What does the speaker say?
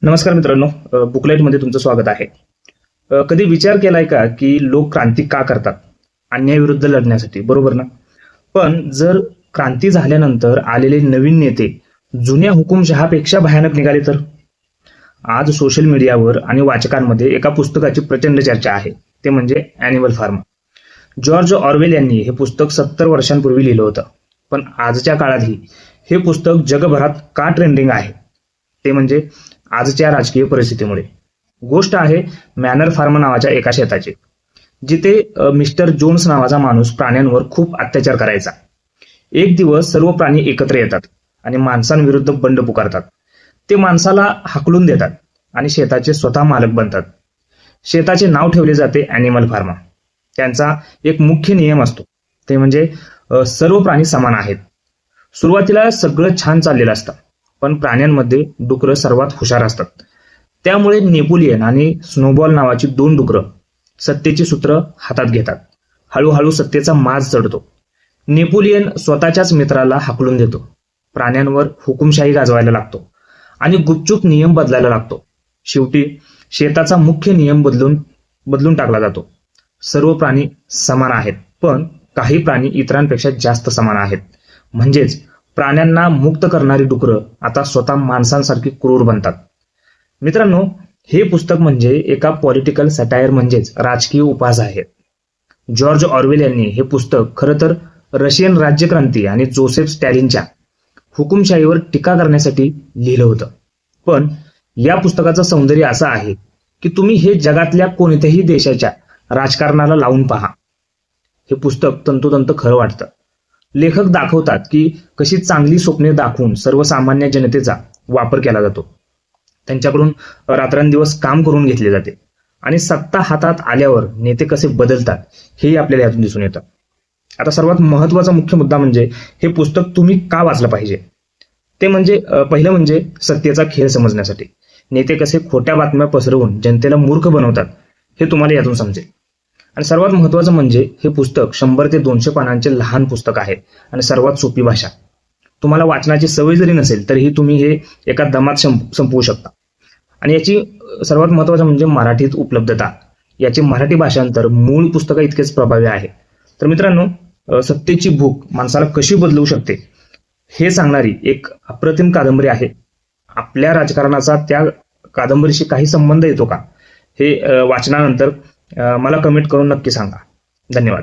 नमस्कार मित्रांनो, बुकलाईटमध्ये तुमचं स्वागत आहे. कधी विचार केलाय का की लोक क्रांती का करतात? अन्यायाविरुद्ध लढण्यासाठी, बरोबर ना? पण जर क्रांती झाल्यानंतर आलेले नवीन नेते जुन्या हुकुमशहापेक्षा भयानक निघाले तर? आज सोशल मीडियावर आणि वाचकांमध्ये एका पुस्तकाची प्रचंड चर्चा आहे, ते म्हणजे ॲनिमल फार्म. जॉर्ज ऑरवेल यांनी हे पुस्तक 70 वर्षांपूर्वी लिहिलं होतं, पण आजच्या काळातही हे पुस्तक जगभरात का ट्रेंडिंग आहे? ते म्हणजे आजच्या राजकीय परिस्थितीमुळे. गोष्ट आहे मॅनर फार्म नावाच्या एका शेताची, जिथे मिस्टर जोन्स नावाचा माणूस प्राण्यांवर खूप अत्याचार करायचा. एक दिवस सर्व प्राणी एकत्र येतात आणि माणसांविरुद्ध बंड पुकारतात. ते माणसाला हाकलून देतात आणि शेताचे स्वतः मालक बनतात. शेताचे नाव ठेवले जाते ॲनिमल फार्म. त्यांचा एक मुख्य नियम असतो, ते म्हणजे सर्व प्राणी समान आहेत. सुरुवातीला सगळं छान चाललेलं असतं, पण प्राण्यांमध्ये डुकरं सर्वात हुशार असतात. त्यामुळे नेपोलियन आणि स्नोबॉल नावाची 2 डुकरं सत्तेची सूत्र हातात घेतात. हळूहळू सत्तेचा माज चढतो. नेपोलियन स्वतःच्याच मित्राला हाकलून देतो. प्राण्यांवर हुकुमशाही गाजवायला लागतो आणि गुपचूप नियम बदलायला लागतो. शेवटी शेताचा मुख्य नियम बदलून टाकला जातो. सर्व प्राणी समान आहेत, पण काही प्राणी इतरांपेक्षा जास्त समान आहेत. म्हणजेच प्राण्यांना मुक्त करणारी डुकरं आता स्वतः माणसांसारखी क्रूर बनतात. मित्रांनो, हे पुस्तक म्हणजे एका पॉलिटिकल सटायर म्हणजेच राजकीय उपहास आहे. जॉर्ज ऑरवेल यांनी हे पुस्तक खरं तर रशियन राज्यक्रांती आणि जोसेफ स्टॅलिनच्या हुकुमशाहीवर टीका करण्यासाठी लिहिलं होतं. पण या पुस्तकाचं सौंदर्य असं आहे की तुम्ही हे जगातल्या कोणत्याही देशाच्या राजकारणाला लावून पहा. हे पुस्तक तंतोतंत खरं वाटतं. लेखक दाखवतात की कशी चांगली स्वप्ने दाखवून सर्वसामान्य जनतेचा वापर केला जातो. त्यांच्याकडून रात्रंदिवस काम करून घेतले जाते आणि सत्ता हातात आल्यावर नेते कसे बदलतात हेही आपल्याला यातून दिसून येतं. आता सर्वात महत्वाचा मुख्य मुद्दा म्हणजे हे पुस्तक तुम्ही का वाचलं पाहिजे, ते म्हणजे पहिलं म्हणजे सत्तेचा खेळ समजण्यासाठी. नेते कसे खोट्या बातम्या पसरवून जनतेला मूर्ख बनवतात हे तुम्हाला यातून समजेल. आणि सर्वात महत्वाचं म्हणजे हे पुस्तक 100 ते 200 पानांचे लहान पुस्तक आहे आणि सर्वात सोपी भाषा. तुम्हाला वाचनाची सवय जरी नसेल तरीही तुम्ही हे एका दमात संपवू शकता. आणि याची सर्वात महत्वाचं म्हणजे मराठीत उपलब्धता. याची मराठी भाषांतर मूळ पुस्तका इतकेच प्रभावी आहे. तर मित्रांनो, सत्तेची भूक माणसाला कशी बदलू शकते हे सांगणारी एक अप्रतिम कादंबरी आहे. आपल्या राजकारणाचा त्या कादंबरीशी काही संबंध येतो का, हे वाचनानंतर मला कमेंट करून नक्की सांगा. धन्यवाद.